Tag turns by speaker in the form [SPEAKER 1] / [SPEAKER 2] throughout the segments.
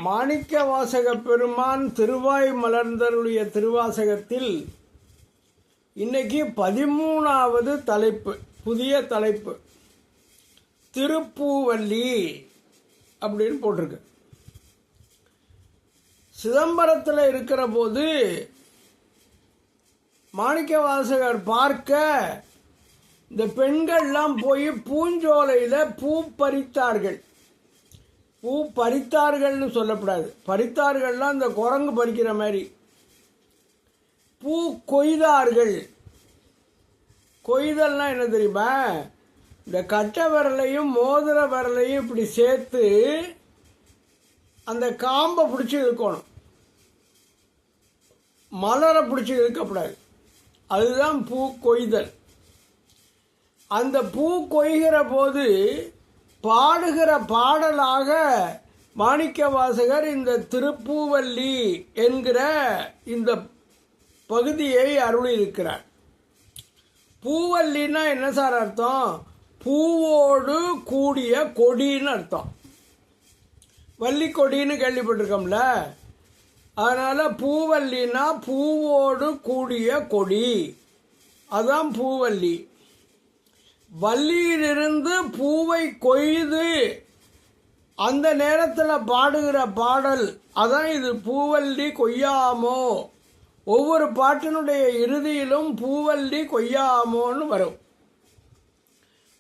[SPEAKER 1] மாணிக்கவாசக பெருமான் திருவாய் மலர்ந்தருடைய திருவாசகத்தில் இன்னைக்கு 13வது தலைப்பு, புதிய தலைப்பு திருப்பூவல்லி அப்படின்னு போட்டிருக்கு. சிதம்பரத்தில் இருக்கிற போது மாணிக்கவாசகர் பார்க்க இந்த பெண்கள்லாம் போய் பூஞ்சோலையில் பூ பறித்தார்கள். பூ பறித்தார்கள்னு சொல்லக்கூடாது, பறித்தார்கள்லாம் இந்த குரங்கு பறிக்கிற மாதிரி. பூ கொய்தார்கள். கொய்தல்னா என்ன தெரியுமா? இந்த கட்டை விரலையும் மோதிர விரலையும் இப்படி சேர்த்து அந்த காம்பை பிடிச்சி இழுக்கணும், மலரை பிடிச்சி இழுக்கப்படாது. அதுதான் பூ கொய்தல். அந்த பூ கொய்கிற போது பாடுகிற பாடலாக மாணிக்கவாசகர் இந்த திருப்பூவல்லி என்கிற இந்த பகுதியை அருளியிருக்கிறார். பூவல்லின்னா என்ன சார் அர்த்தம்? பூவோடு கூடிய கொடின்னு அர்த்தம். வள்ளி கொடின்னு கேள்விப்பட்டிருக்கோம்ல, அதனால பூவல்லினா பூவோடு கூடிய கொடி, அதான் பூவல்லி. வள்ளியிலிருந்து பூவை கொய்து அந்த நேரத்தில் பாடுகிற பாடல் அதான் இது பூவல்லி கொய்யாமோ. ஒவ்வொரு பாட்டினுடைய இறுதியிலும் பூவல்லி கொய்யாமோன்னு வரும்.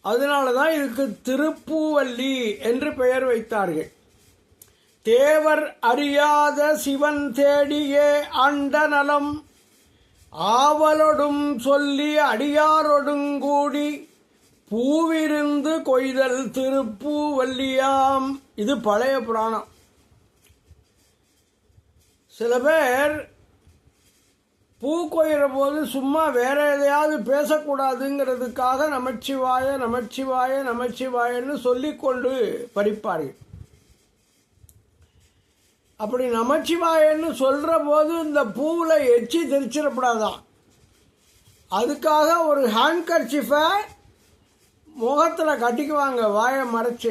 [SPEAKER 1] அதனால தான் இதுக்கு திருப்பூவல்லி என்று பெயர் வைத்தார்கள். தேவர் அறியாத சிவன் தேடியே ஆண்ட நலம் ஆவலொடும் சொல்லி அடியாரொடுங்கூடி பூவிருந்து கொய்தல் திருப்பூவல்லியாம். இது பழைய புராணம். சில பேர் பூ கொய்கிற போது சும்மா வேற எதையாவது பேசக்கூடாதுங்கிறதுக்காக நமச்சிவாய நமச்சிவாய நமச்சிவாயன்னு சொல்லிக்கொண்டு பறிப்பார்கள். அப்படி நமச்சிவாயன்னு சொல்கிற போது இந்த பூவில் எச்சி தெரிச்சிடப்படாதான். அதுக்காக ஒரு ஹேண்ட்கர்ச்சிஃபை முகத்தில் கட்டிக்குவாங்க, வாயை மறைச்சு.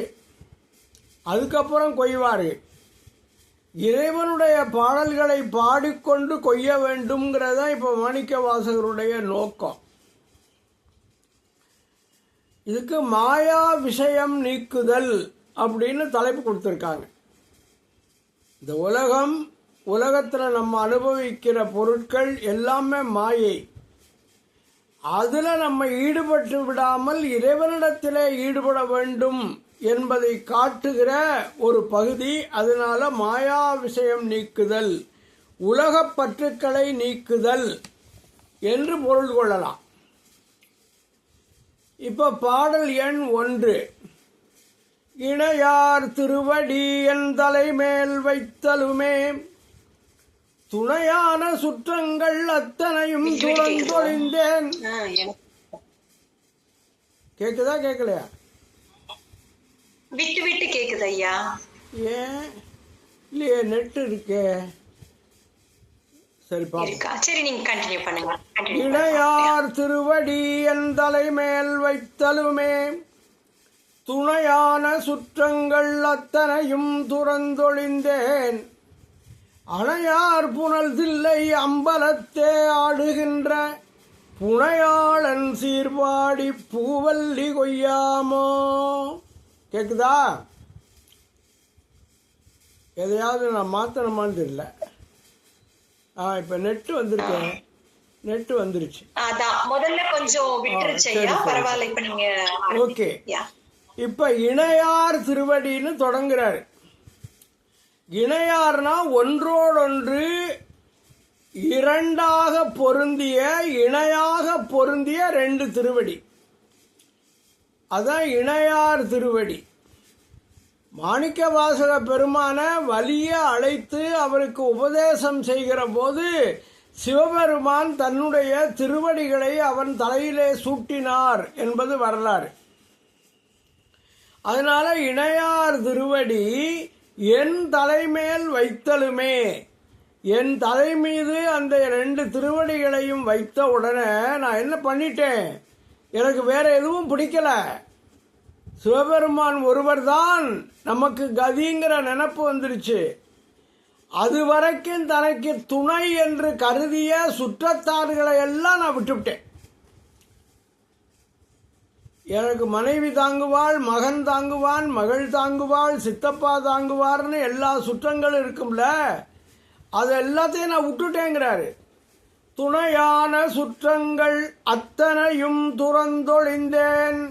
[SPEAKER 1] அதுக்கப்புறம் கொய்வார்கள். இறைவனுடைய பாடல்களை பாடிக்கொண்டு கொய்ய வேண்டும்ங்கிறதா இப்போ மாணிக்கவாசகருடைய நோக்கம். இதுக்கு மாயா விஷயம் நீக்குதல் அப்படின்னு தலைப்பு கொடுத்துருக்காங்க. இந்த உலகத்தில் நம்ம அனுபவிக்கிற பொருட்கள் எல்லாமே மாயை. அதில் நம்ம ஈடுபட்டு விடாமல் இறைவனிடத்திலே ஈடுபட வேண்டும் என்பதை காட்டுகிற ஒரு பகுதி. அதனால மாயா விஷயம் நீக்குதல், உலகப் பற்றுக்களை நீக்குதல் என்று பொருள் கொள்ளலாம். இப்போ பாடல் எண் 1. இணையார் திருவடி என் தலைமேல் வைத்தலுமே துணையான சுற்றங்கள் அத்தனையும் துறந்தொழிந்தேன். கேக்குதா கேட்கலையா?
[SPEAKER 2] விட்டு விட்டு கேக்குது ஐயா.
[SPEAKER 1] ஏன் இல்லையே, நெட் இருக்கே. சரி பாப்பா,
[SPEAKER 2] சரி நீங்க கண்டினியூ பண்ணுங்க.
[SPEAKER 1] இணையார் திருவடி என் தலைமேல் வைத்தலுமே துணையான சுற்றங்கள் அத்தனையும் துறந்தொழிந்தேன். அணையார் புனல் தில்லை அம்பலத்தே ஆடுகின்ற புனையாளன் சீர்பாடி பூவல்லி கொய்யாமோ. கேக்குதா? எதையாவது நான் மாத்தணுமான்னு தெரியல. இப்ப நெட் வந்திருக்கேன், நெட் வந்துருச்சு.
[SPEAKER 2] அதான் முதல்ல கொஞ்சம் விட்டுருச்சு ஐயா, பரவாயில்லை. இப்ப நீங்க
[SPEAKER 1] ஓகே. இப்ப இணையார் திருவடின்னு தொடங்குறாரு. இணையார்னா ஒன்றோடொன்று இரண்டாக பொருந்திய, இணையாக பொருந்திய 2 திருவடி, அதான் இணையார் திருவடி. மாணிக்கவாசக பெருமான வலிய அழைத்து அவருக்கு உபதேசம் செய்கிற போது சிவபெருமான் தன்னுடைய திருவடிகளை அவன் தலையிலே சூட்டினார் என்பது வரலாறு. அதனால இணையார் திருவடி என் தலைமேல் வைத்தலுமே, என் தலை மீது அந்த 2 திருவடிகளையும் வைத்த உடனே நான் என்ன பண்ணிட்டேன்? எனக்கு வேற எதுவும் பிடிக்கல. சிவபெருமான் ஒருவர் தான் நமக்கு கதிங்கிற நினப்பு வந்துருச்சு. அதுவரைக்கும் தனக்கு துணை என்று கருதிய சுற்றத்தார்களை எல்லாம் நான் விட்டுவிட்டேன். எனக்கு மனைவி தாங்குவாள், மகன் தாங்குவான், மகள் தாங்குவாள், சித்தப்பா தாங்குவார்னு எல்லா சுற்றங்களும் இருக்கும்ல, அது எல்லாத்தையும் நான் விட்டுட்டேங்கிறாரு. துணையான சுற்றங்கள் அத்தனையும் துறந்தொழிந்தேன்,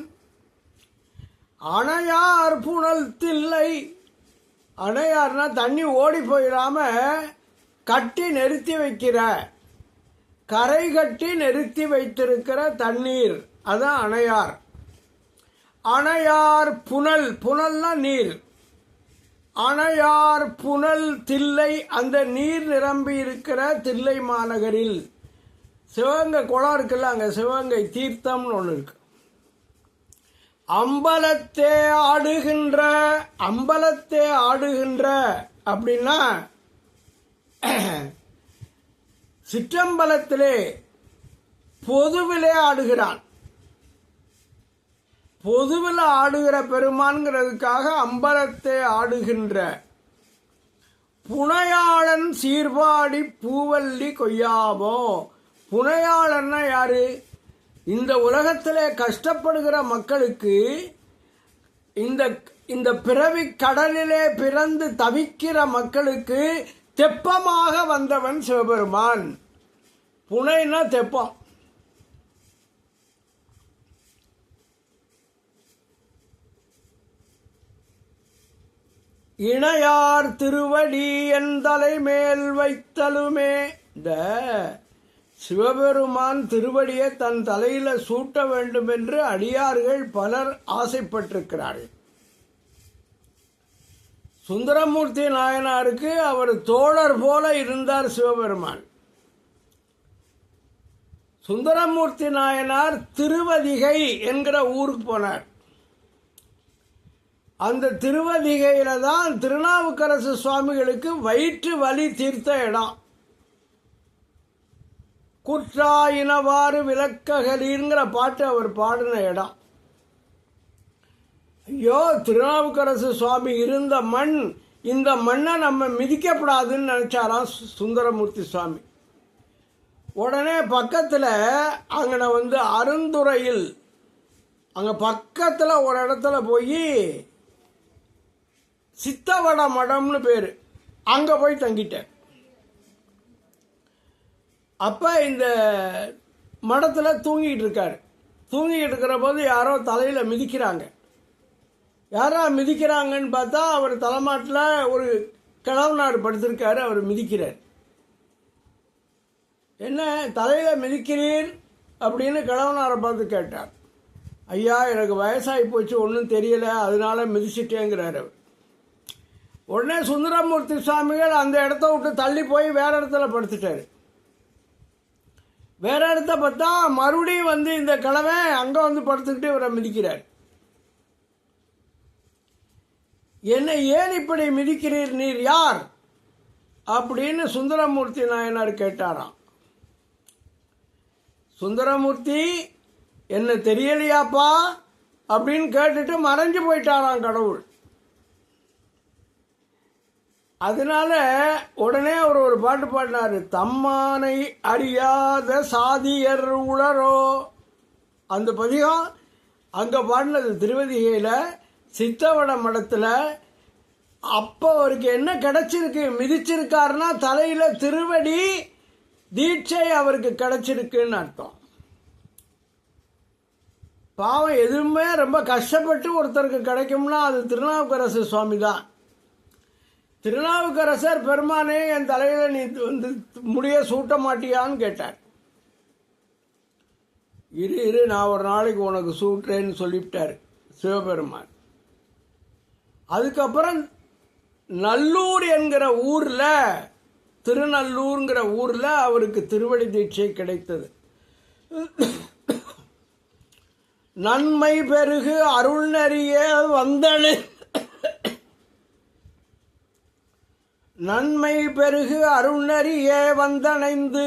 [SPEAKER 1] அணையார் புனல் தில்லை. அணையார்னா தண்ணி ஓடி போயிடாம கட்டி நிறுத்தி வைக்கிற, கரை கட்டி நிறுத்தி வைத்திருக்கிற தண்ணீர், அதான் அணையார். அணையார் புனல், புனல்னா நீர். அணையார் புனல் தில்லை, அந்த நீர் நிரம்பி இருக்கிற தில்லை மாநகரில் சிவகங்கை குளம் இருக்குல்ல, அங்க சிவகங்கை தீர்த்தம்னு ஒன்று இருக்கு. அம்பலத்தே ஆடுகின்ற, அம்பலத்தே ஆடுகின்ற அப்படின்னா சிற்றம்பலத்திலே பொதுவிலே ஆடுகிறான். பொதுவில் ஆடுகிற பெருமான்கிறதுக்காக அம்பலத்தை ஆடுகின்ற புனையாளன் சீர்பாடி பூவல்லி கொய்யாமோ. புனையாளன்னா யாரு? இந்த உலகத்திலே கஷ்டப்படுகிற மக்களுக்கு, இந்த பிறவி கடலிலே பிறந்து தவிக்கிற மக்களுக்கு தெப்பமாக வந்தவன் சிவபெருமான். புனைனா தெப்பம். இணையார் திருவடி என் தலைமேல் வைத்தலுமே. இந்த சிவபெருமான் திருவடியை தன் தலையில சூட்ட வேண்டும் என்று அடியார்கள் பலர் ஆசைப்பட்டிருக்கிறார்கள். சுந்தரமூர்த்தி நாயனாருக்கு அவர் தோழர் போல இருந்தார் சிவபெருமான். சுந்தரமூர்த்தி நாயனார் திருவதிகை என்கிற ஊருக்கு போனார். அந்த திருவதிகையில தான் திருநாவுக்கரசு சுவாமிகளுக்கு வயிற்று வலி தீர்த்த இடம். குற்றாயினவாறு விளக்ககலிங்கிற பாட்டு அவர் பாடின இடம். ஐயோ, திருநாவுக்கரசு சுவாமி இருந்த மண், இந்த மண்ணை நம்ம மிதிக்கப்படாதுன்னு நினைச்சாராம் சுந்தரமூர்த்தி சுவாமி. உடனே பக்கத்தில் அங்கே அருந்துறையில், அங்கே பக்கத்தில் ஒரு இடத்துல போய் சித்தவட மடம்னு பேர், அங்கே போய் தங்கிட்டேன். அப்போ இந்த மடத்தில் தூங்கிட்டு இருக்காரு. தூங்கிட்டு இருக்கிற போது யாரோ தலையில் மிதிக்கிறாங்க. யாரா மிதிக்கிறாங்கன்னு பார்த்தா அவர் தலைமாட்டில் ஒரு கிழவனார் படுத்திருக்காரு. அவர் மிதிக்கிறார். என்ன தலையில் மிதிக்கிறீர் அப்படின்னு கிழவனாரை பார்த்து கேட்டார். ஐயா, எனக்கு வயசாகி போச்சு, ஒன்றும் தெரியல, அதனால மிதிச்சிட்டேங்கிறார் அவர். உடனே சுந்தரமூர்த்தி சுவாமிகள் அந்த இடத்த விட்டு தள்ளி போய் வேற இடத்துல படுத்துட்டாரு. வேற இடத்த பார்த்தா மறுபடியும் இந்த கிழமை அங்கே படுத்துக்கிட்டு இவரை மிதிக்கிறார். என்ன, ஏன் இப்படி மிதிக்கிறீர், நீர் யார் அப்படின்னு சுந்தரமூர்த்தி நாயனார் கேட்டாராம். சுந்தரமூர்த்தி, என்ன தெரியலையாப்பா அப்படின்னு கேட்டுட்டு மறைஞ்சு போயிட்டாராம் கடவுள். அதனால உடனே அவர் ஒரு பாட்டு பாடினாரு, தம்மானை அறியாத சாதியர் உளரோ. அந்த பதிகம் அங்க பாடினது திருவதிகையில சித்தவட மடத்துல. அப்போ அவருக்கு என்ன கிடைச்சிருக்கு, மிதிச்சிருக்காருன்னா தலையில திருவடி தீட்சை அவருக்கு கிடைச்சிருக்குன்னு அர்த்தம். பாவம், எதுவுமே ரொம்ப கஷ்டப்பட்டு ஒருத்தருக்கு கிடைக்கும்னா அது திருநாவுக்கரசு சுவாமி தான். திருநாவுக்கரசர், பெருமானே என் தலையில நீ முடிய சூட்ட மாட்டியான்னு கேட்டார். இரு நான் ஒரு நாளைக்கு உனக்கு சூட்டுறேன்னு சொல்லிவிட்டார் சிவபெருமான். அதுக்கப்புறம் நல்லூர் என்கிற ஊர்ல, திருநல்லூர்ங்கிற ஊர்ல அவருக்கு திருவடி தீட்சை கிடைத்தது. நன்மை பெருகு அருள் நெறிய வந்தனு, நன்மை பெருகு அருணறிய வந்தணைந்து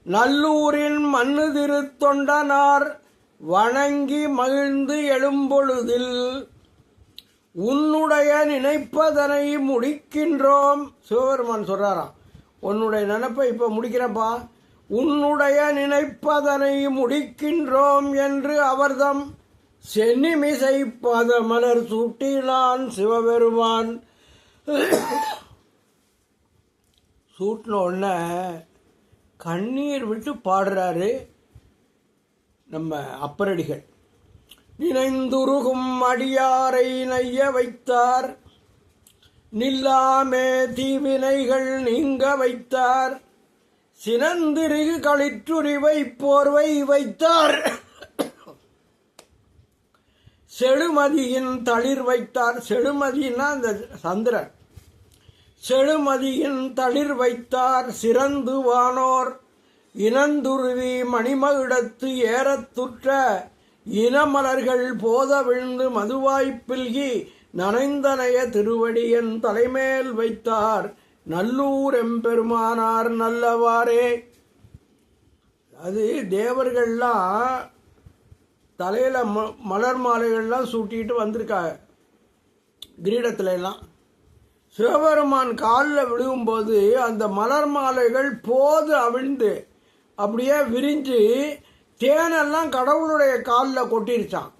[SPEAKER 1] நல்லூரின் மண்ணு திரு தொண்டனார் வணங்கி மகிழ்ந்து எழும்பொழுதில் உன்னுடைய நினைப்பதனை முடிக்கின்றோம். சிவபெருமான் சொல்றாராம், உன்னுடைய நினைப்பை இப்ப முடிக்கிறப்பா, உன்னுடைய நினைப்பதனை முடிக்கின்றோம் என்று அவர்தம் சென்னிமிசை பதமலர் சூட்டினான் சிவபெருமான். சூட்டின உடனே கண்ணீர் விட்டு பாடுறாரு நம்ம அப்பரடிகள். நினைந்துருகும் அடியாரை நைய வைத்தார், நில்லாமே தீவினைகள் நீங்க வைத்தார், சினந்திருகு களிற்றுரிவை போர்வை வைத்தார், செழுமதியின் தளிர் வைத்தார். செழுமதினா அந்த சந்திரன். செழுமதியின் தளிர் வைத்தார், சிறந்து வானோர் இனந்துருவி மணிமகுடத்து ஏறத்துற்ற இனமலர்கள் போத விழுந்து மதுவாய்ப்பில்கி நனைந்தனைய திருவடியன் தலைமேல் வைத்தார், நல்லூர் எம்பெருமானார் நல்லவாறே. அது தேவர்கள்லாம் தலையில் மலர் மாலைகள்லாம் சூட்டிட்டு வந்திருக்காங்க கிரீடத்துல எல்லாம். சிவபெருமான் காலில் விழுகும்போது அந்த மலர் மாலைகள் போது அவிழ்ந்து அப்படியே விரிஞ்சு தேனெல்லாம் கடவுளுடைய காலில் கொட்டிருச்சான்.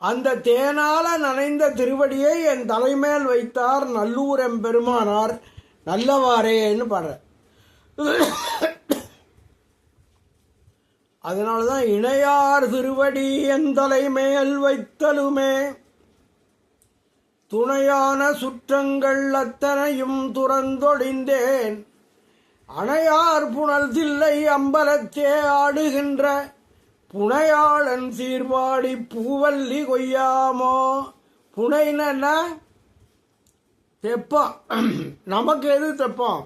[SPEAKER 1] அந்த தேனால நனைந்த திருவடியை என் தலைமேல் வைத்தார், நல்லூர் எம்பெருமானார் நல்லவாறேன்னு பாடுற. அதனாலதான் இணையார் திருவடி என் தலைமேல் வைத்தலுமே, துணையான சுற்றங்கள் அத்தனையும் துறந்தொழிந்தேன், அணையார் புனல் தில்லை அம்பலத்தே ஆடுகின்ற புனையாளன் சீர்வாடி பூவல்லி கொய்யாமோ. புனைன்னா தெப்பம். நமக்கு எது தெப்பம்?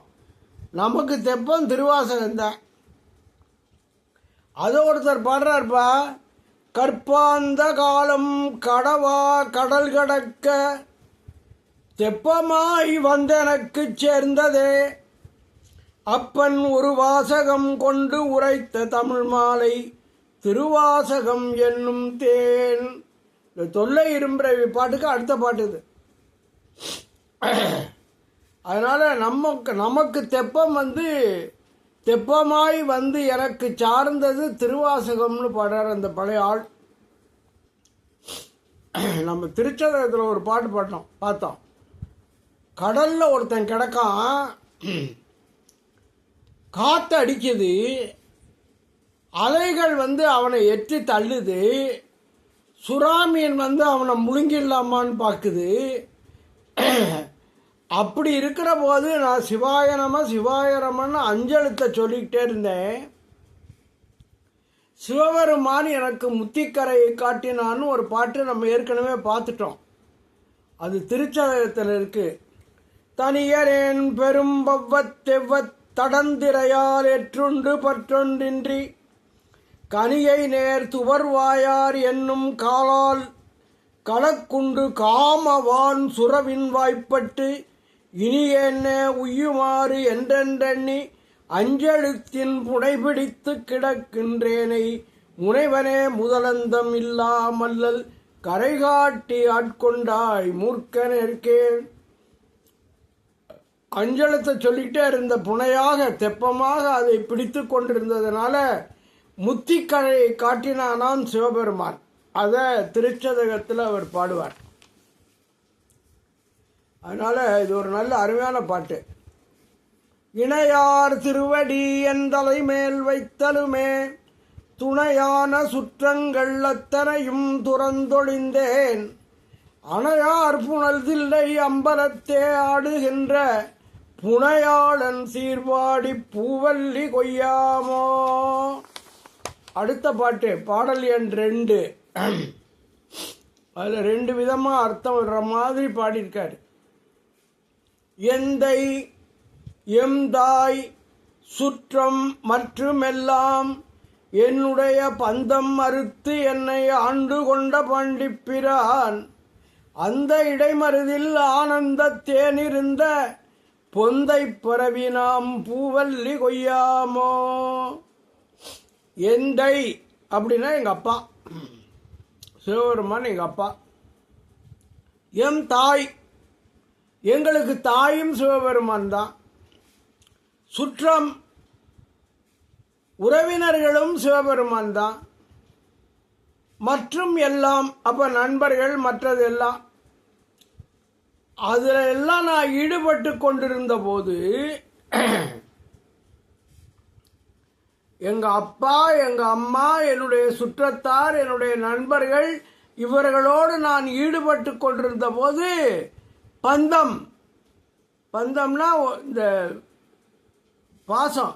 [SPEAKER 1] நமக்கு தெப்பம் திருவாசகம்தான். அது ஒருத்தர் பாடுறாருப்பா, கற்பாந்த காலம் கடவா கடல் கடக்க தெப்பமாய் வந்தெனக்கு சேர்ந்ததே, அப்பன் ஒரு வாசகம் கொண்டு உரைத்த தமிழ் மாலை திருவாசகம் என்னும் தேன். இந்த தொல்லை இரும்பிரவி பாட்டுக்கு அடுத்த பாட்டு இது. அதனால நமக்கு தெப்பம் தெப்பமாய் எனக்கு சார்ந்தது திருவாசகம்னு பாடுறார் அந்த பழைய ஆள். நம்ம திருச்சதகத்தில் ஒரு பாட்டு பார்த்தோம். கடல்ல ஒருத்தன் கிடக்கான், காத்து அடிக்குது, அலைகள் அவனை எட்டி தள்ளுது, சுறாமீன் அவனை முழுங்கிடலாமான்னு பார்க்குது. அப்படி இருக்கிற போது நான் சிவாயரமன்னு அஞ்செழுத்த சொல்லிக்கிட்டே இருந்தேன். சிவபெருமான் எனக்கு முத்திக்கரையை காட்டினான்னு ஒரு பாட்டு நம்ம ஏற்கனவே பார்த்துட்டோம். அது திருச்சதகத்தில் இருக்கு. தனியரேன் பெரும் பவ்வத்தெவ்வத் தடந்திரையால் எற்றுண்டு பற்றொன்றின்றி கனியை நேர் துவர்வாயார் என்னும் காலால் களக்குண்டு காமவான் சுரவின் வாய்ப்பட்டு இனி என்ன உய்யுமாறு என்றென்றெண்ணி அஞ்செழுத்தின் புடைபிடித்து கிடக்கின்றேனை முனைவனே முதலந்தம் இல்லாமல்லல் கரை காட்டி ஆட்கொண்டாய் மூர்க்கனேற்கேன். அஞ்செழுத்தை சொல்லிக்கிட்டே இருந்த புனையாக தெப்பமாக அதை பிடித்து கொண்டிருந்ததுனால முத்திக்கரையை காட்டினானாம் சிவபெருமான். அதை திருச்சதகத்தில் அவர் பாடுவார். அதனால இது ஒரு நல்ல அருமையான பாட்டு. இணையார் திருவடி என் தலைமேல் வைத்தலுமே, துணையான சுற்றங்கள் அத்தனையும் துறந்தொழிந்தேன், அணையார் புனல் தில்லை அம்பலத்தே ஆடுகின்ற புனையாளன் சீர்வாடி பூவல்லி கொய்யாமோ. அடுத்த பாட்டு பாடல் எண் 2. அதில் 2 விதமாக அர்த்தம் வர்ற மாதிரி பாடியிருக்காரு. எந்தை எம்தாய் சுற்றம் மற்றுமெல்லாம் என்னுடைய பந்தம் மறுத்து என்னை ஆண்டு கொண்ட பண்டிப்பிரான், அந்த இடைமருதில் ஆனந்த தேனிருந்த பொந்தை பரவி நாம் பூவல்லி கொய்யாமோ. எந்தை அப்படின்னா எங்கள் அப்பா, சிவபெருமான் எங்கள் அப்பா. எம் தாய், எங்களுக்கு தாயும் சிவபெருமான் தான். சுற்றம் உறவினர்களும் சிவபெருமான் தான். மற்றும் எல்லாம், அப்ப நண்பர்கள் மற்றது எல்லாம், அதுல எல்லாம் நான் ஈடுபட்டு கொண்டிருந்த போது எங்க அப்பா, எங்க அம்மா, என்னுடைய சுற்றத்தார், என்னுடைய நண்பர்கள், இவர்களோடு நான் ஈடுபட்டு கொண்டிருந்த போது பந்தம், பந்தம்னா இந்த பாசம்,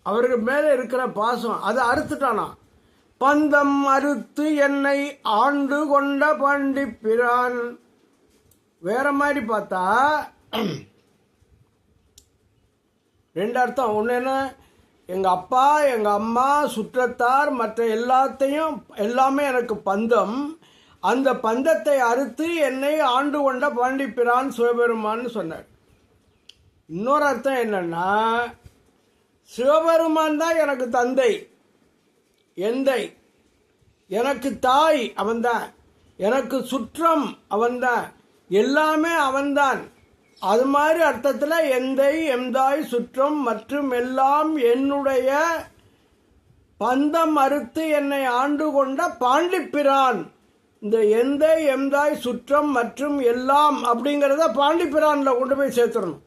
[SPEAKER 1] அவருக்கு மேல இருக்கிற பாசம், அதை அறுத்துட்டானா. பந்தம் அறுத்து என்னை ஆண்டு கொண்ட பாண்டிப்பிரான். வேற மாதிரி பார்த்தா ரெண்டு அர்த்தம். ஒன்று என்ன, எங்கள் அப்பா, எங்கள் அம்மா, சுற்றத்தார், மற்ற எல்லாமே எனக்கு பந்தம். அந்த பந்தத்தை அறுத்து என்னை ஆண்டு கொண்ட பாண்டிப்பிரான் சிவபெருமான்னு சொன்னார். இன்னொரு அர்த்தம் என்னன்னா, சிவபெருமான் தான் எனக்கு தந்தை, எந்தை, எனக்கு தாய் அவன்தான், எனக்கு சுற்றம் அவன்தான், எல்லாமே அவன்தான். அது மாதிரி அர்த்தத்தில் எந்தை, எந்தாய், சுற்றம் மற்றும் எல்லாம் என்னுடைய பந்தம் அறுத்து என்னை ஆண்டு கொண்ட பாண்டிப்பிரான். இந்த எந்தை, எந்தாய், சுற்றம் மற்றும் எல்லாம் அப்படிங்கிறத பாண்டிப்பிரான்ல கொண்டு போய் சேர்த்துடணும்.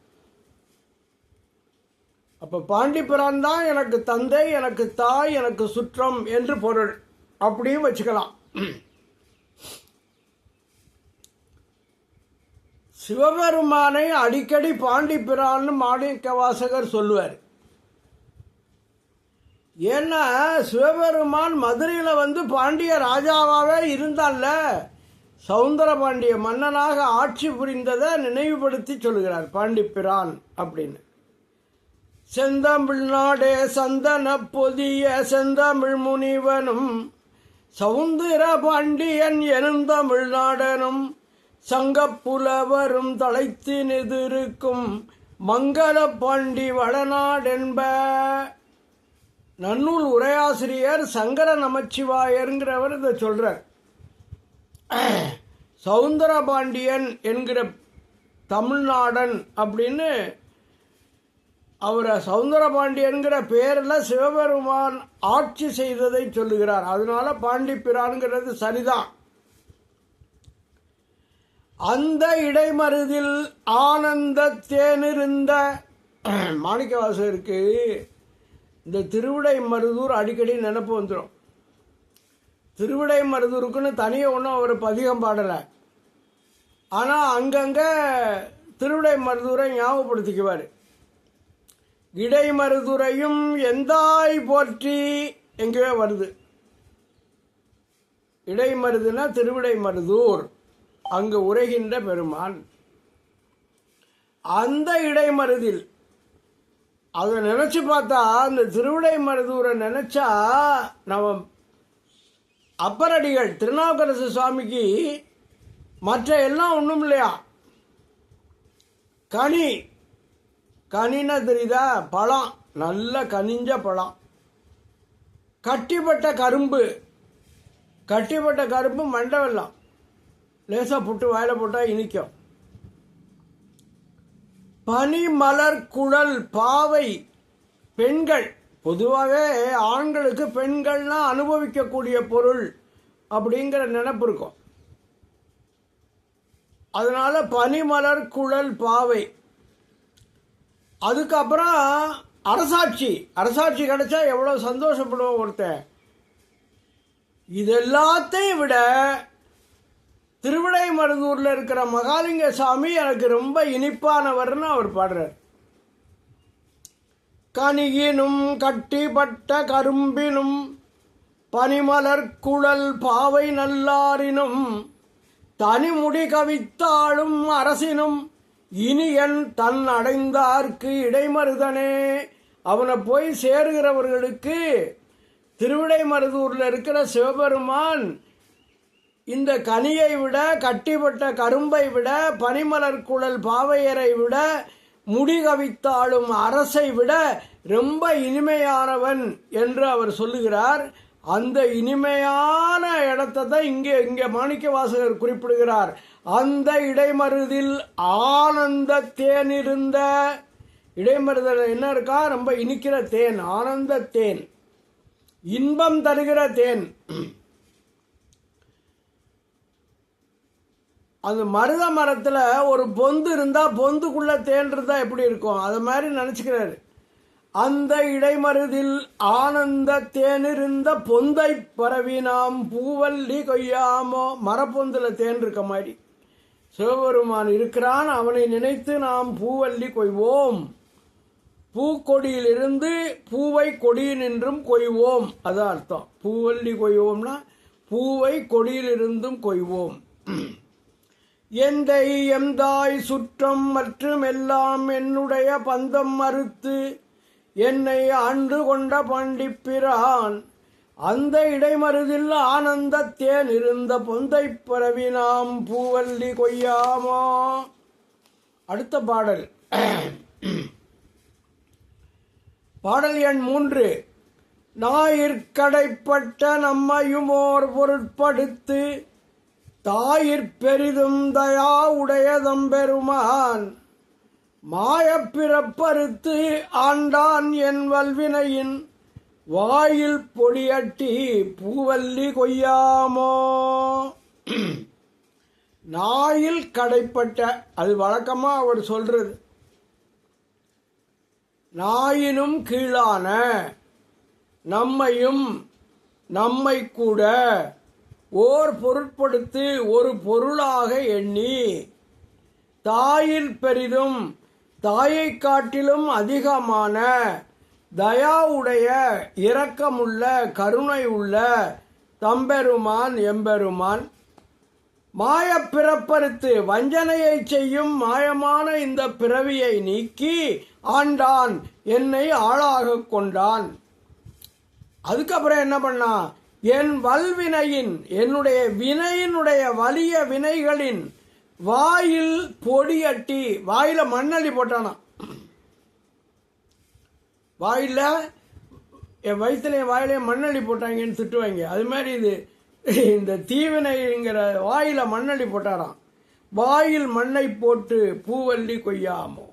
[SPEAKER 1] அப்ப பாண்டிப்பிரான் தான் எனக்கு தந்தை, எனக்கு தாய், எனக்கு சுற்றம் என்று பொருள். அப்படியும் வச்சுக்கலாம். சிவபெருமானை அடிக்கடி பாண்டிப்பிரான்னு மாணிக்கவாசகர் சொல்லுவார். ஏன்னா சிவபெருமான் மதுரையில் வந்து பாண்டிய ராஜாவாகவே இருந்தான்ல, சவுந்தர பாண்டிய மன்னனாக ஆட்சி புரிந்ததை நினைவுபடுத்தி சொல்லுகிறார் பாண்டிப்பிரான் அப்படின்னு. செந்தமிழ்நாடே சந்தன பொதிய செந்தமிழ் முனிவனும் சவுந்தர பாண்டியன் எனுந்தமிழ்நாடனும் சங்கப்புலவரும் தலைத்து நெதிர்க்கும் மங்கள பாண்டி வடநாடென்ப. நன்னூல் உரையாசிரியர் சங்கர நமச்சிவாயருங்கிறவர் இதை சொல்றார். சவுந்தர பாண்டியன் என்கிற தமிழ்நாடன் அப்படின்னு அவரை சவுந்தர பாண்டியன்கிற பேரில் சிவபெருமான் ஆட்சி செய்ததை சொல்லுகிறார். அதனால பாண்டிப்பிரான்கிறது சரிதான். அந்த இடைமருதில் ஆனந்த தேனிருந்த மாணிக்கவாசகருக்கு இந்த திருவிடை மருதூர் அடிக்கடி நினப்பு வந்துடும். திருவிடை மருதூருக்குன்னு தனியாக ஒன்றும் அவர் பதிகம் பாடலை. ஆனால் அங்கங்கே திருவிடை மருதூரை ஞாபகப்படுத்திக்குவார். இடைமருதுரையும் எந்தாய் போற்றி எங்கேயோ வருது. இடைமருதுனா திருவிடை மருதூர், அங்கு உரைகின்ற பெருமான். அந்த இடைமருதில் அதை நினைச்சு பார்த்தா, அந்த திருவிடை மருதூரை நினைச்சா நம்ம அப்பரடிகள் திருநாவுக்கரசு சுவாமிக்கு மற்ற எல்லாம் ஒன்றும் இல்லையா. கனினா தெரியுதா, பழம், நல்ல கனிஞ்ச பழம். கட்டிப்பட்ட கரும்பு மண்டை வெல்லம், லேசாக புட்டு வாயில போட்டால் இனிக்கும். பனி மலர் குழல் பாவை பெண்கள். பொதுவாகவே ஆண்களுக்கு பெண்கள்னா அனுபவிக்கக்கூடிய பொருள் அப்படிங்கிற நினைப்பு இருக்கும். அதனால பனிமலர் குழல் பாவை. அதுக்கப்புறம் அரசாட்சி கிடைச்சா எவ்வளோ சந்தோஷப்படுவோம் ஒருத்தன். இது எல்லாத்தையும் விட திருவிடை மருதூரில் இருக்கிற மகாலிங்க சாமி எனக்கு ரொம்ப இனிப்பானவர்னு அவர் பாடுறார். கனியினும் கட்டிப்பட்ட கரும்பினும் பனிமலர் குழல் பாவை நல்லாரினும் தனிமுடி கவித்தாளும் அரசினும் இனியன் தன் அடைந்தார்க்கு இடைமருதனே. அவனை போய் சேருகிறவர்களுக்கு திருவிடை மருதூரில் இருக்கிற சிவபெருமான் இந்த கனியை விட, கட்டிப்பட்ட கரும்பை விட, பனிமலர் குழல் பாவையரை விட, முடிகவித்தாளும் அரசை விட ரொம்ப இனிமையானவன் என்று அவர் சொல்லுகிறார். அந்த இனிமையான இடத்தை தான் இங்கே மாணிக்க வாசகர் குறிப்பிடுகிறார். அந்த இடைமருதில் ஆனந்த தேன் இருந்த, இடைமருதில் என்ன இருக்கா? ரொம்ப இனிக்கிற தேன், ஆனந்த தேன், இன்பம் தருகிற தேன். அந்த மருத மரத்துல ஒரு பொந்து இருந்தா, பொந்துக்குள்ள தேன் இருந்தா எப்படி இருக்கும்? அது மாதிரி நினைச்சுக்கிறாரு. அந்த இடைமருதில் ஆனந்த தேனிருந்த பொந்தை பரவி நாம் பூவல்லி கொய்யாமோ. மரப்பொந்துல தேன் இருக்க மாதிரி சிவபெருமான் இருக்கிறான். அவனை நினைத்து நாம் பூவல்லி கொய்வோம். பூக்கொடியிலிருந்து பூவை கொடியினின்றும் கொய்வோம், அதான் அர்த்தம். பூவல்லி கொய்வோம்னா பூவை கொடியிலிருந்தும் கொய்வோம். எந்தை எந்தாய் சுற்றம் மற்றும் எல்லாம் என்னுடைய பந்தம் மறுத்து என்னை ஆண்டு கொண்ட பண்டிப்பிரான் அந்த இடைமருதில் ஆனந்த தேன் இருந்த பொந்தை பரவி நாம் பூவல்லி கொய்யாமோ. அடுத்த பாடல், பாடல் எண் 3. ஞாயிற்கடைப்பட்ட நம்மையுமோர் பொருட்படுத்து தாயிற் தயா உடைய தம்பெருமான் மாயப்பிறப்பறுத்து ஆண்டான் என் வல்வினையின் வாயில் பொடியட்டி பூவல்லி கொய்யாமோ. நாயில் கடைப்பட்ட, அது வழக்கமா அவர் சொல்றது. நாயினும் கீழான நம்மையும் நம்மை கூட ஓர் பொருட்படுத்து ஒரு பொருளாக எண்ணி தாயில் பெரிதும் தாயை காட்டிலும் அதிகமான தயாவுடைய இரக்கமுள்ள கருணை உள்ள தம்பெருமான் எம்பெருமான் மாயப் பிறப்பறுத்து வஞ்சனையை செய்யும் மாயமான இந்த பிறவியை நீக்கி ஆண்டான், என்னை ஆளாக கொண்டான். அதுக்கப்புறம் என்ன பண்ணான்? என் வல்வினையின், என்னுடைய வினையினுடைய வலிய வினைகளின் வாயில் பொடியட்டி, வாயில மண்ணள்ளி போட்டானா. வாயில என் வயிற்றுலையும் வாயிலையும் மண்ணள்ளி போட்டாங்கன்னு திட்டுவாங்க. அது மாதிரி இது இந்த தீவினைங்கிற வாயில மண்ணள்ளி போட்டாராம். வாயில் மண்ணை போட்டு பூவல்லி கொய்யாமோ.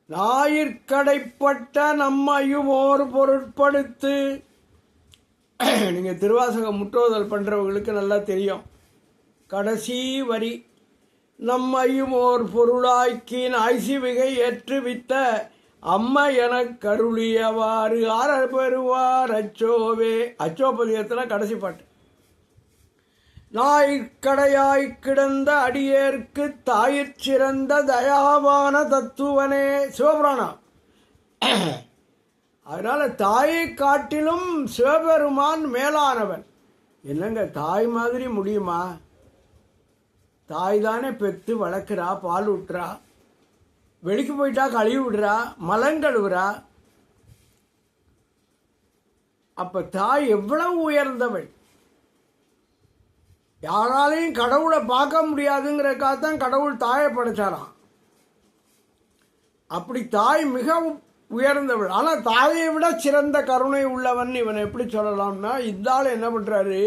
[SPEAKER 1] ஞாயிற்கடைப்பட்ட நம்மையும் ஓர் பொருட்படுத்து. நீங்க திருவாசகம் முற்றோதல் பண்றவங்களுக்கு நல்லா தெரியும். கடைசி வரி, நம்மையும் ஓர் பொருளாக்கின் ஐசிவிகை ஏற்றுவித்த அம்மா என கருளியவாறு ஆர பெறுவார் அச்சோவே. அச்சோபதியத்தில் கடைசி பாட்டு. நாய்க்கடையாய் கிடந்த அடியேற்கு தாயிற் சிறந்த தயாவான தத்துவனே. சிவபுராணம். அதனால தாயை காட்டிலும் சிவபெருமான் மேலானவன். என்னங்க, தாய் மாதிரி முடியுமா? தாய் தானே பெத்து வளர்க்குறா, பால் ஊட்டுறா, வெளிக்கு போயிட்டா கழுவி விடுறா, மலங்கழுவுறா. அப்ப தாய் எவ்வளவு உயர்ந்தவள். யாராலையும் கடவுளை பார்க்க முடியாதுங்கிறக்காகத்தான் கடவுள் தாயை படைச்சாராம். அப்படி தாய் மிகவும் உயர்ந்தவள். ஆனா தாயை விட சிறந்த கருணை உள்ளவன் இவன் எப்படி சொல்லலாம்னா, இந்த ஆள் என்ன பண்றாரு?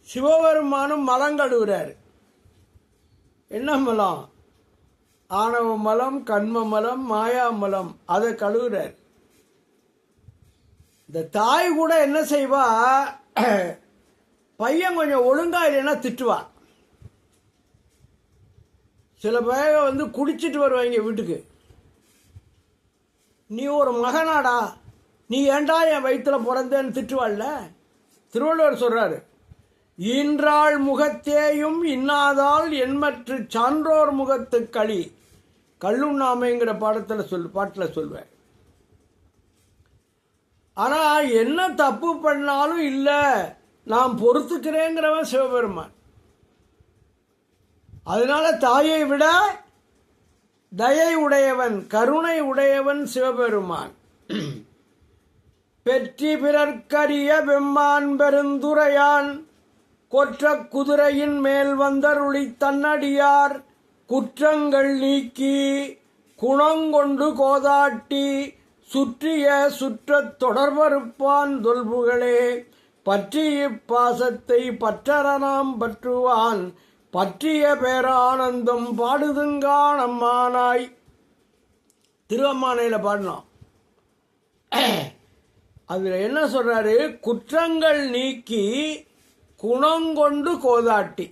[SPEAKER 1] சிவபெருமானும் மலங்கழுவுறாரு. என்ன மலம்? ஆணவ மலம், கண்ம மலம், மாயா மலம். அதை கழுவுறார். இந்த தாய் கூட என்ன செய்வா? பையன் கொஞ்சம் ஒழுங்கா இல்லைன்னா திட்டுவா. சில பேர் குடிச்சிட்டு வருவாங்க வீட்டுக்கு. நீ ஒரு மகனாடா, நீ ஏண்டா என் வயிற்றுல பிறந்தேன்னு திட்டுவாள்ல. திருவள்ளுவர் சொல்றாரு, ஈன்றாள் முகத்தேயும் இன்னாதால் என்மற்று சான்றோர் முகத்து களி. கல்லுண்ணாமைங்கிற பாட்டில் சொல்வேன். ஆனா என்ன தப்பு பண்ணாலும் இல்ல, நான் பொறுத்துக்கிறேங்கிறவன் சிவபெருமான். அதனால தாயை விட தயை உடையவன், கருணை உடையவன் சிவபெருமான். பெற்றி பிறர்க்கரிய வெம்மான் பெருந்துரையான் கொற்ற குதிரையின் மேல் வந்தருளி தன்னடியார் குற்றங்கள் நீக்கி குணங்கொண்டு கோதாட்டி சுற்றிய சுற்றத் தொடர்பறுப்பான் தொல்புகளே பற்றிய பாசத்தை பற்றறனாம் பற்றுவான் பற்றிய பேரானந்தம் பாடுதுங்கான் அம்மானாய். திருவம்மானையில் பாடலாம். அதில் என்ன சொல்றாரு? குற்றங்கள் நீக்கி குணங்கொண்டு கோதாட்டி.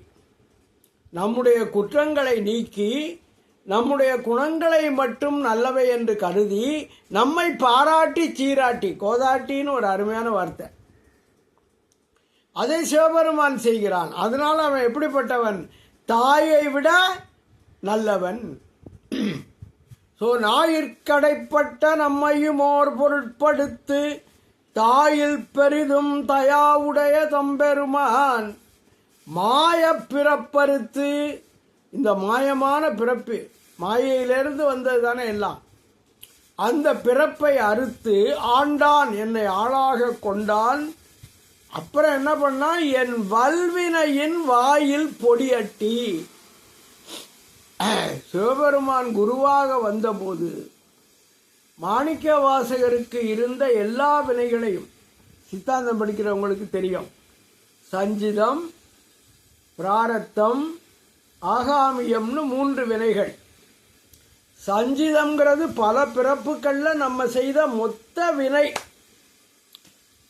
[SPEAKER 1] நம்முடைய குற்றங்களை நீக்கி நம்முடைய குணங்களை மட்டும் நல்லவை என்று கருதி நம்மை பாராட்டி சீராட்டி, கோதாட்டின்னு ஒரு அருமையான வார்த்தை, அதை சிவபெருமான் செய்கிறான். அதனால் அவன் எப்படிப்பட்டவன்? தாயை விட நல்லவன். ஸோ ஞாயிற்கடைப்பட்ட நம்மையும் ஓர் பொருட்படுத்து தாயில் பெரிதும் தயாவுடைய தம்பெருமான் மாய பிறப்பறுத்து. இந்த மாயமான பிறப்பு, மாயையிலிருந்து வந்தது தானே எல்லாம், அந்த பிறப்பை அறுத்து ஆண்டான், என்னை ஆளாக கொண்டான். அப்புறம் என்ன பண்ணா? என் வல்வினையின் வாயில் பொடியட்டி. சிவபெருமான் குருவாக வந்தபோது மாணிக்க வாசகருக்கு இருந்த எல்லா வினைகளையும், சித்தாந்தம் படிக்கிறவங்களுக்கு தெரியும், சஞ்சிதம், பிராரத்தம், ஆகாமியம்னு 3 வினைகள். சஞ்சிதம்ங்கிறது பல பிறப்புகள்ல நம்ம செய்த மொத்த வினை,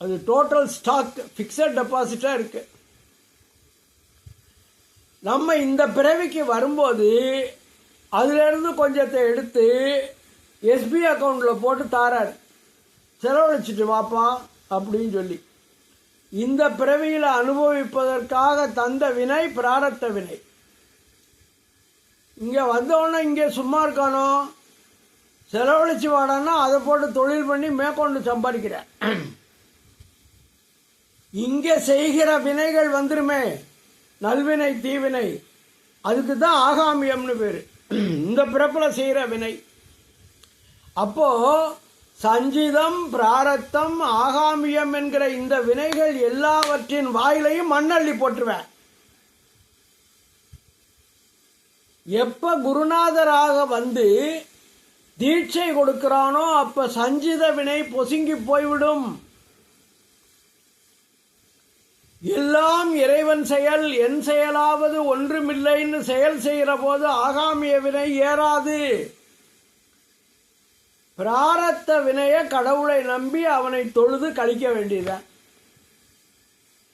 [SPEAKER 1] அது டோட்டல் ஸ்டாக், ஃபிக்ஸட் டெபாசிட்டா இருக்கு. நம்ம இந்த பிறவிக்கு வரும்போது அதிலிருந்து கொஞ்சத்தை எடுத்து எஸ்பி அக்கௌண்ட்ல போட்டு தாரார், செலவழிச்சிட்டு வாப்பா அப்படின்னு சொல்லி. இந்த பிறவியில் அனுபவிப்பதற்காக தந்த வினை பிராரத்த வினை. இங்கே வந்தோடனே இங்கே சும்மா இருக்கானோ, செலவழிச்சு வாடான்னா அதை போட்டு தொழில் பண்ணி மேற்கொண்டு சம்பாதிக்கிறேன். இங்கே செய்கிற வினைகள் வந்துருமே, நல்வினை தீவினை, அதுக்கு தான் ஆகாமியம்னு பேரு, இந்த பிறப்பில் செய்கிற வினை. அப்போ சஞ்சிதம், பிராரத்தம், ஆகாமியம் என்கிற இந்த வினைகள் எல்லாவற்றின் வாயிலையும் மண்ணள்ளி போட்டுருவேன். எப்ப குருநாதராக வந்து தீட்சை கொடுக்கிறானோ அப்ப சஞ்சித வினை பொசுங்கி போய்விடும். எல்லாம் இறைவன் செயல், என் செயலாவது ஒன்றுமில்லைன்னு செயல் செய்கிற போது ஆகாமிய வினை ஏறாது. பிராரத்த வினைய கடவுளை நம்பி அவனை தொழுது கழிக்க வேண்டியதான்.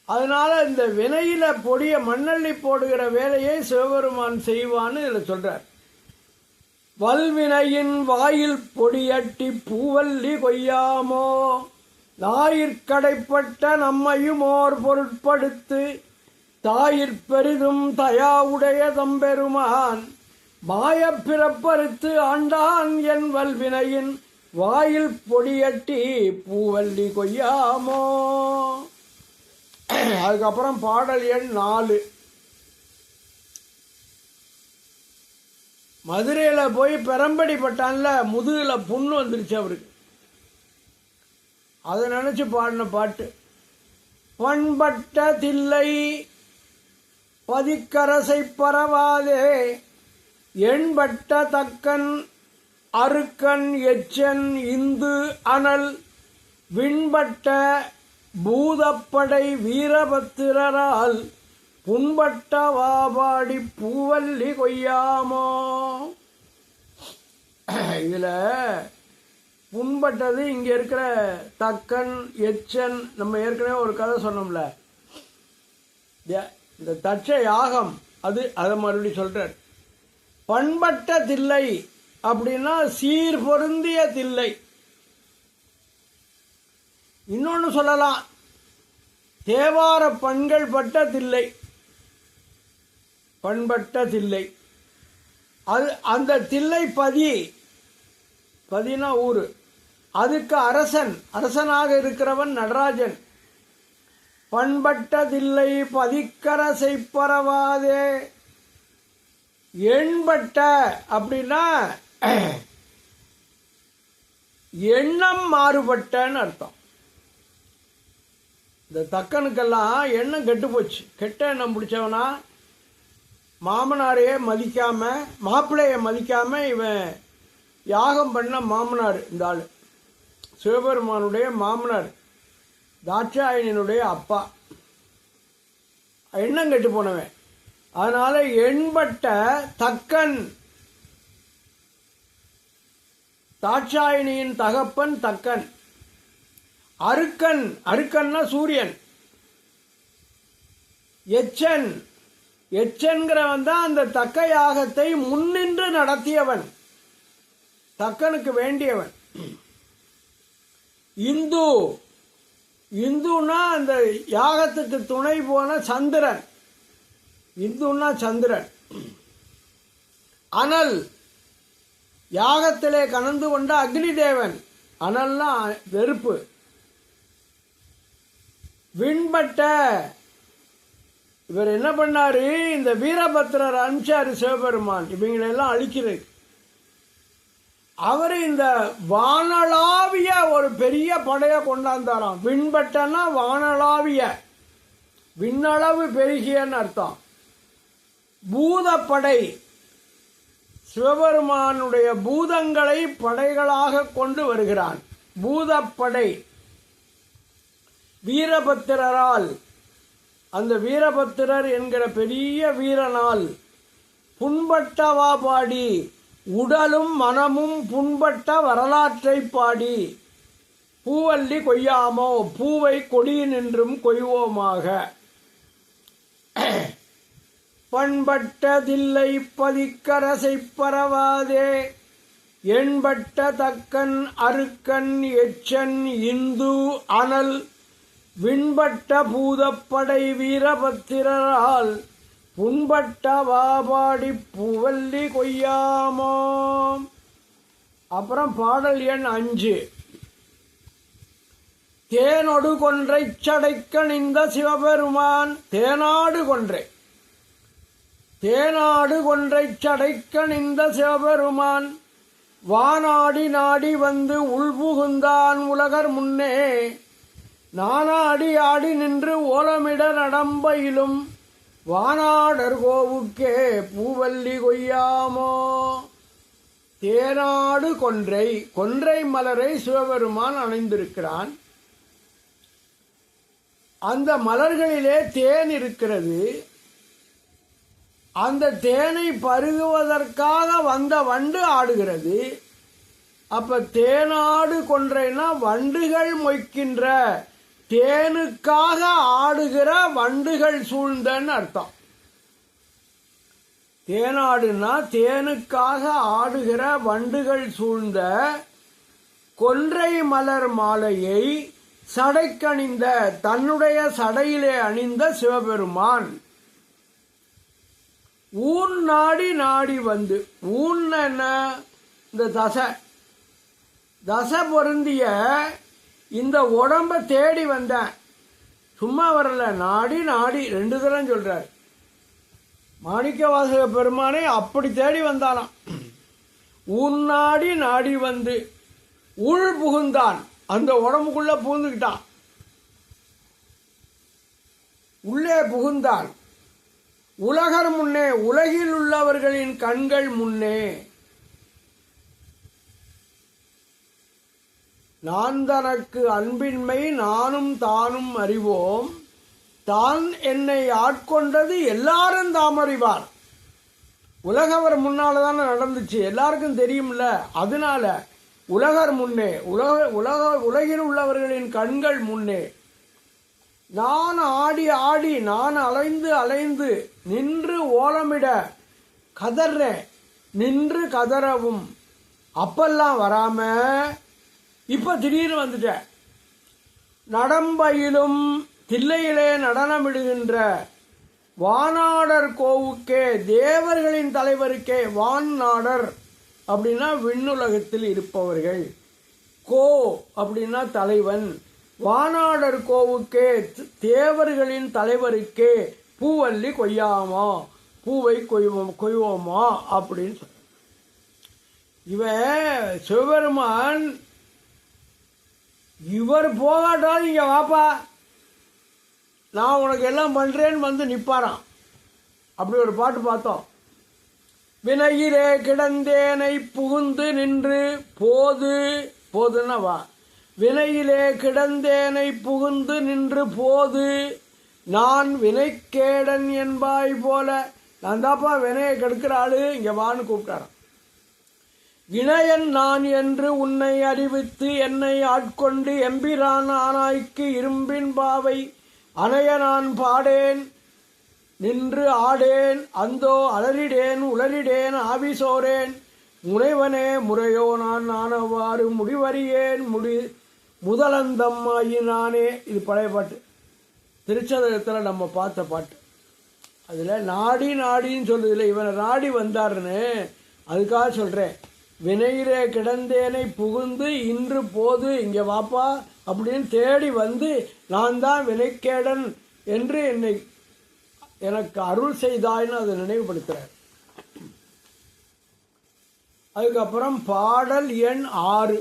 [SPEAKER 1] அதனால இந்த வினையில பொடிய மண்ணள்ளி போடுகிற வேலையை சிவபெருமான் செய்வான்னு இதில் சொல்றார். வல்வினையின் வாயில் பொடியட்டி பூவல்லி கொய்யாமோ ஞாயிற்கடைப்பட்ட நம்மையும் ஓர் பொருட்படுத்து தாயிற் பெரிதும் தயாவுடைய தம்பெருமான் மாயப் பிறப்பறுத்து ஆண்டான் என் வல்வினையின் வாயில் பொடியட்டி பூவல்லி கொய்யாமோ. அதுக்கப்புறம் பாடல் எண் 4. மதுரையில போய் பெரம்படி பட்டான்ல, முதுகுல புண்ணு வந்துருச்சு அவருக்கு. அதை நினைச்சு பாடின பாட்டு. பண்பட்ட தில்லை பதிக்கரசை பரவாதே எண்பட்ட தக்கன் அருக்கன் எச்சன் இந்து அனல் விண்பட்ட பூதப்படை வீரபத்திரரால் புண்பட்ட வாபாடி பூவல்லி கொய்யாமோ. இதுல புண்பட்டது இங்க இருக்கிற தக்கன் எச்சன், நம்ம ஏற்கனவே ஒரு கதை சொன்னோம்ல, இந்த தட்ச யாகம், அதை மறுபடியும் சொல்றார். பண்பட்ட தில்லை அப்படின்னா சீர் பொருந்திய தில்லை. இன்னொன்னு சொல்லலாம், தேவார பண்கள் பட்ட தில்லை, பண்பட்ட தில்லை. அது அந்த தில்லை பதினா ஊரு, அதுக்கு அரசனாக இருக்கிறவன் நடராஜன். பண்பட்ட தில்லை பதிக்கரசை பரவாதே. எண்பட்ட அப்படின்னா எண்ணம் மாறுபட்டன்னு அர்த்தம். இந்த தக்கனுக்கெல்லாம் எண்ணம் கெட்டு போச்சு. கெட்ட எண்ணம் பிடிச்சவனா மாமனாரையே மதிக்காம, மாப்பிள்ளைய மதிக்காம இவன் யாகம் பண்ண மாமனார் இந்த ஆளு. சிவபெருமானுடைய மாமனார், தாட்சாயணியினுடைய அப்பா. எண்ணம் கெட்டு போனவன். அதனால எண்பட்ட தக்கன், தாட்சாயணியின் தகப்பன் தக்கன். அருக்கன், அருக்கன்னா சூரியன். எச்சன், எச்சன்கிறவன் தான் அந்த தக்க யாகத்தை முன்னின்று நடத்தியவன், தக்கனுக்கு வேண்டியவன். இந்து, இந்துன்னா அந்த யாகத்துக்கு துணை போன சந்திரன், இந்துன்னா சந்திரன். அனல், யாகத்திலே கலந்து கொண்ட அக்னி தேவன், அனல்னா வெறுப்பு. விண்பட்ட, இவர் என்ன பண்ணாரு, இந்த வீரபத்திரர் அனுப்பிச்சாரு சிவபெருமான் இவங்களெல்லாம் அழிக்கிறது. அவர் இந்த வானளாவிய ஒரு பெரிய படையை கொண்டாந்தாராம். விண்பட்டன்னா வானளாவிய, விண்ணளவு பெருகியன்னு அர்த்தம். பூதப்படை, சிவபெருமானுடைய பூதங்களை படைகளாக கொண்டு வருகிறான். பூதப்படை வீரபத்திரரால், அந்த வீரபத்திரர் என்கிற பெரிய வீரனால் புண்பட்டவா பாடி, உடலும் மனமும் புண்பட்ட வரலாற்றை பாடி, பூவல்லி கொய்யாமோ பூவை கொடியினின்றும் கொய்வோமாக. பண்பட்டதில்லை பதிக்கரசை பரவாதே, எண்பட்ட தக்கன் அருக்கன் எச்சன் இந்து அனல், விண்பட்ட பூதப்படை வீரபத்திரரால் புண்பட்ட வாபாடி பூவல்லி கொய்யாமோ. அப்புறம் பாடல் எண் 5. தேனொடு கொன்றை சடைக்கணிந்த சிவபெருமான், தேனாடு கொன்றை, தேனாடு கொன்றை சடைக்கணிந்த சிவபெருமான், வானாடி நாடி வந்து உள்புகுந்தான் உலகர் முன்னே, நானாடி ஆடி நின்று ஓலமிட நடம்பையிலும், வானாடர் கோவுக்கே பூவல்லி கொய்யாமோ. தேனாடு கொன்றை, கொன்றை மலரை சிவபெருமான் அணிந்திருக்கிறான். அந்த மலர்களிலே தேன் இருக்கிறது. அந்த தேனை பருகுவதற்காக வந்த வண்டு ஆடுகிறது. அப்ப தேனாடு கொன்றைனா வண்டுகள் மொய்க்கின்ற, தேனுக்காக ஆடுகிற வண்டுகள் சூழ்ந்தன்னு அர்த்தம். தேனாடுனா தேனுக்காக ஆடுகிற வண்டுகள் சூழ்ந்த கொன்றை மலர் மாலையை சடைக்கணிந்த, தன்னுடைய சடையிலே அணிந்த சிவபெருமான் ஊன் நாடி நாடி வந்து, ஊன் என்ன, இந்த தசை பொருந்திய இந்த உடம்ப தேடி வந்தேன். சும்மா வரல, நாடி நாடி 2 தரம் சொல்றார். மாணிக்கவாசக பெருமானை அப்படி தேடி வந்தானாம். உன்னாடி நாடி வந்து உள் புகுந்தான், அந்த உடம்புக்குள்ள புகுந்துக்கிட்டான், உள்ளே புகுந்தான். உலகர் முன்னே, உலகில் உள்ளவர்களின் கண்கள் முன்னே. நான் தனக்கு அன்பின்மை நானும் தானும் அறிவோம், தான் என்னை ஆட்கொண்டது எல்லாரும் தாம் அறிவார். உலகவர் முன்னால தானே நடந்துச்சு, எல்லாருக்கும் தெரியும்ல. அதனால உலகர் முன்னே, உலகில் உள்ளவர்களின் கண்கள் முன்னே நான் ஆடி ஆடி, நான் அலைந்து அலைந்து நின்று ஓலமிட கதறேன், நின்று கதறவும். அப்பெல்லாம் வராம இப்ப திடீர்னு வந்துட்டேன். நடம்பையிலும் தில்லையிலே நடனமிடுகின்ற வானாடர் கோவுக்கே, தேவர்களின் தலைவருக்கே. வான்நாடர் அப்படின்னா விண்ணுலகத்தில் இருப்பவர்கள், கோ அப்படின்னா தலைவன். வானாடர் கோவுக்கே, தேவர்களின் தலைவருக்கே பூவல்லி கொய்யாமா, பூவை கொய்வோமா அப்படின்னு சொல்ற. இவன் சிவபெருமான், இவர் போகாட்டாலும் இங்க வாப்பா, நான் உனக்கு எல்லாம் பண்றேன்னு வந்து நிப்பாராம். அப்படி ஒரு பாட்டு பார்த்தோம். வினையிலே கிடந்தேனை புகுந்து நின்று போது, போதுன்னா வா, வினையிலே கிடந்தேனை புகுந்து நின்று போது நான் வினைக்கேடன் என்பாய் போல. நான் தாப்பா வினையை கெடுக்கிற ஆளு, இங்க வான்னு கூப்பிட்டாராம். இணையன் நான் என்று உன்னை அறிவித்து என்னை ஆட்கொண்டு எம்பிரான் ஆனாய்க்கு இரும்பின் பாவை அணைய நான் பாடேன் நின்று ஆடேன் அந்தோ அலறிடேன் உளறிடேன் ஆவிசோரேன் முனைவனே முறையோ நான் நானவாறு முடிவறியேன் முதலந்தம் ஆயினானே. இது பழைய பாட்டு, திருச்சதகத்தில் நம்ம பார்த்த பாட்டு. அதில் நாடி நாடின்னு சொல்லுதில்ல, இவனை நாடி வந்தாருன்னு அதுக்காக சொல்கிறேன். வினையிலே கிடந்தேனை புகுந்து இன்று போது இங்கே வாப்பா அப்படின்னு தேடி வந்து நான் தான் வினைக்கேடன் என்று எனக்கு அருள் செய்தாய்னு அதை நினைவுபடுத்துகிறார். அதுக்கப்புறம் பாடல் எண் 6.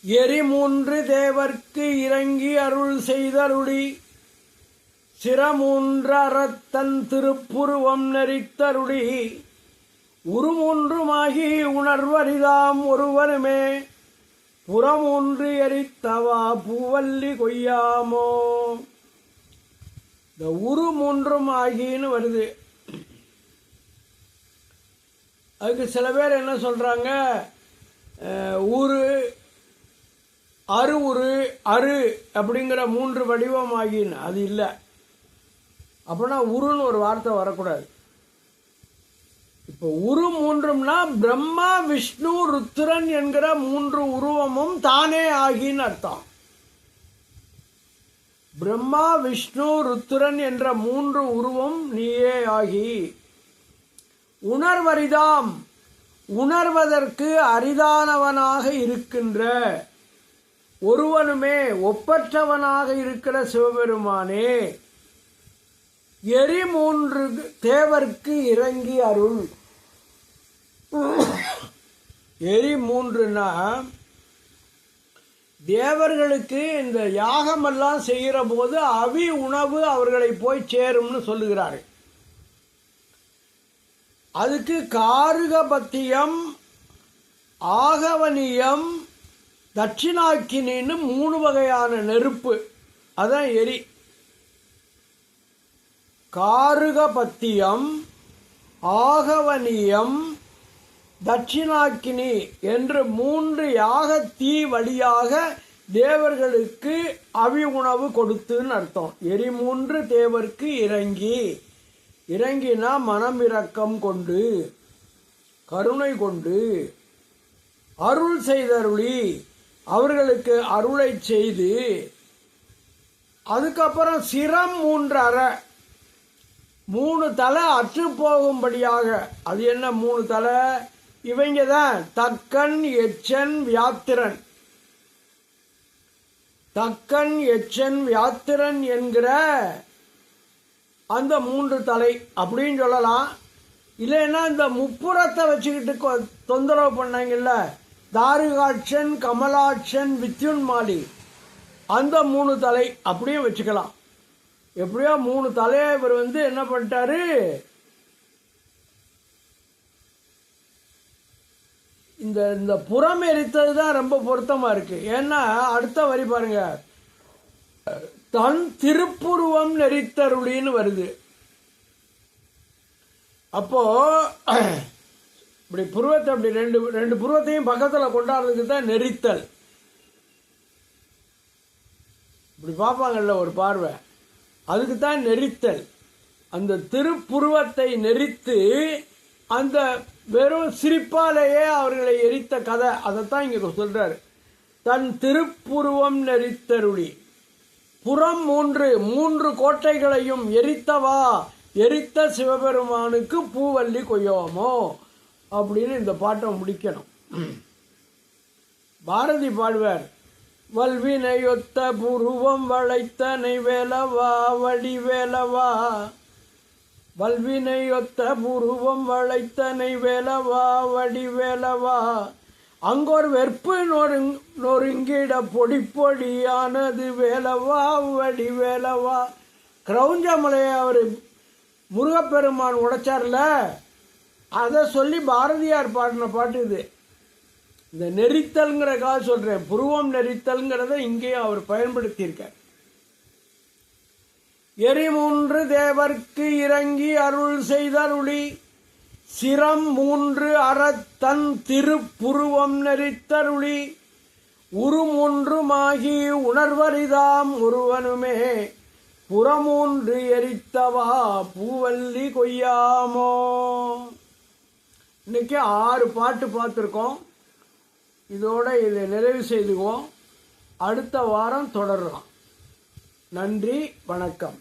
[SPEAKER 1] எரிமூன்று தேவர்க்கு இறங்கி அருள் செய்தருளி சிரமூன்ற அறத்தன் திருப்புருவம் நெறித்தருளி உருமூன்றுமாகி உணர்வரிதாம் ஒருவனுமே புறமூன்று எரித்தவா பூவல்லி கொய்யாமோ. இந்த உருமூன்றும் ஆகின்னு வருது. அதுக்கு சில பேர் என்ன சொல்றாங்க, ஊரு அரு அரு அப்படிங்கிற 3 வடிவம் ஆகின்னு. அது இல்லை. அப்படின்னா உருன்னு ஒரு வார்த்தை வரக்கூடாது. இப்போ உரு 3ம்னா பிரம்மா விஷ்ணு ருத்ரன் என்கிற 3 உருவமும் தானே ஆகின்னு அர்த்தம். பிரம்மா விஷ்ணு ருத்ரன் என்ற 3 உருவம் நீயே ஆகி உணர்வரிதாம், உணர்வதற்கு அரிதானவனாக இருக்கின்ற ஒருவனுமே, ஒப்பற்றவனாக இருக்கிற சிவபெருமானே, எரி 3 தேவர்க்கு இறங்கி அருள். எரி 3ன்னா தேவர்களுக்கு இந்த யாகமெல்லாம் செய்கிற போது அவி உணவு அவர்களை போய் சேரும்னு சொல்லுகிறாரு. அதுக்கு காருகபத்தியம், ஆகவனியம், தட்சிணாக்கினின்னு 3 வகையான நெருப்பு. அதான் எரி. காருகபத்தியம், ஆகவனியம், தட்சிணாக்கினி என்று 3 யாக தீ வழியாக தேவர்களுக்கு அவி உணவு கொடுத்துன்னு அர்த்தம். எரி 3 தேவர்க்கு இறங்கி, இறங்கினா மனமிரக்கம் கொண்டு கருணை கொண்டு அருள் செய்தருளி அவர்களுக்கு அருளை செய்து, அதுக்கப்புறம் சிரம் 3 அறை, 3 தலை அற்று போகும்படியாக. அது என்ன 3 தலை? இவங்க தான் தக்கன், எச்சன், வியாத்திரன். தக்கன், எச்சன், வியாத்திரன் என்கிற அந்த 3 தலை அப்படின்னு சொல்லலாம். இல்லைன்னா இந்த முப்புறத்தை வச்சுக்கிட்டு தொந்தரவு பண்ணாங்கல்ல, தாருகாட்சன், கமலாட்சன், வித்யுன்மாலி, அந்த 3 தலை அப்படியே வச்சுக்கலாம். எப்படியோ 3 தலையை இவர் என்ன பண்ணிட்டாரு, இந்த புறம் எரித்தது தான் ரொம்ப பொருத்தமா இருக்கு. ஏன்னா அடுத்த வரி பாருங்க, தன் திருப்புருவம் நெறித்தருளின்னு வருது. அப்போ இப்படி புருவத்தை அப்படி ரெண்டு புருவத்தையும் பக்கத்தில் கொண்டாடுறதுக்கு தான் நெறித்தல். இப்படி பார்ப்பாங்கல்ல ஒரு பார்வை, அதுக்கு தான் நெறித்தல். அந்த திருப்புருவத்தை நெறித்து அந்த வெறும் சிரிப்பாலேயே அவர்களை எரித்த கதை, அதைத்தான் இங்க சொல்றாரு. தன் திருப்புருவம் நெறித்தருளி புறம் 3 கோட்டைகளையும் எரித்தவா, எரித்த சிவபெருமானுக்கு பூவல்லி கொய்யோமோ அப்படின்னு இந்த பாட்டை முடிக்கணும். பாரதி பாடுவார், வல்வினையொத்த புருவம் வளைத்தனை வேலவா வடிவேலவா, வல்வினையொத்த புருவம் வளைத்தனை வேலவா வடிவேலவா, அங்கோர் வெற்பு நொறுங்கிட பொடி பொடியானது வேலவா வடிவேலவா. கிரௌஞ்சமலையை அவர் முருகப்பெருமான் உடைச்சார்ல, அதை சொல்லி பாரதியார் பாடின பாட்டு இது. இந்த நெறித்தல்ங்கிறக்காக சொல்றேன். புருவம் நெறித்தல்ங்கிறத இங்கேயும் அவர் பயன்படுத்தியிருக்கார். எரிமூன்று தேவர்க்கு இறங்கி அருள் செய்தருளி சிரம் மூன்று அறத்தன் திருப்புருவம் நெறித்தருளி உருமூன்றுமாகி உணர்வரிதாம் ஒருவனுமே புறமூன்று எரித்தவா பூவல்லி கொய்யாமோ. இன்னைக்கு 6 பாட்டு பார்த்துருக்கோம். இதோட இதை நிறைவு செய்துக்குவோம். அடுத்த வாரம் தொடரலாம். நன்றி, வணக்கம்.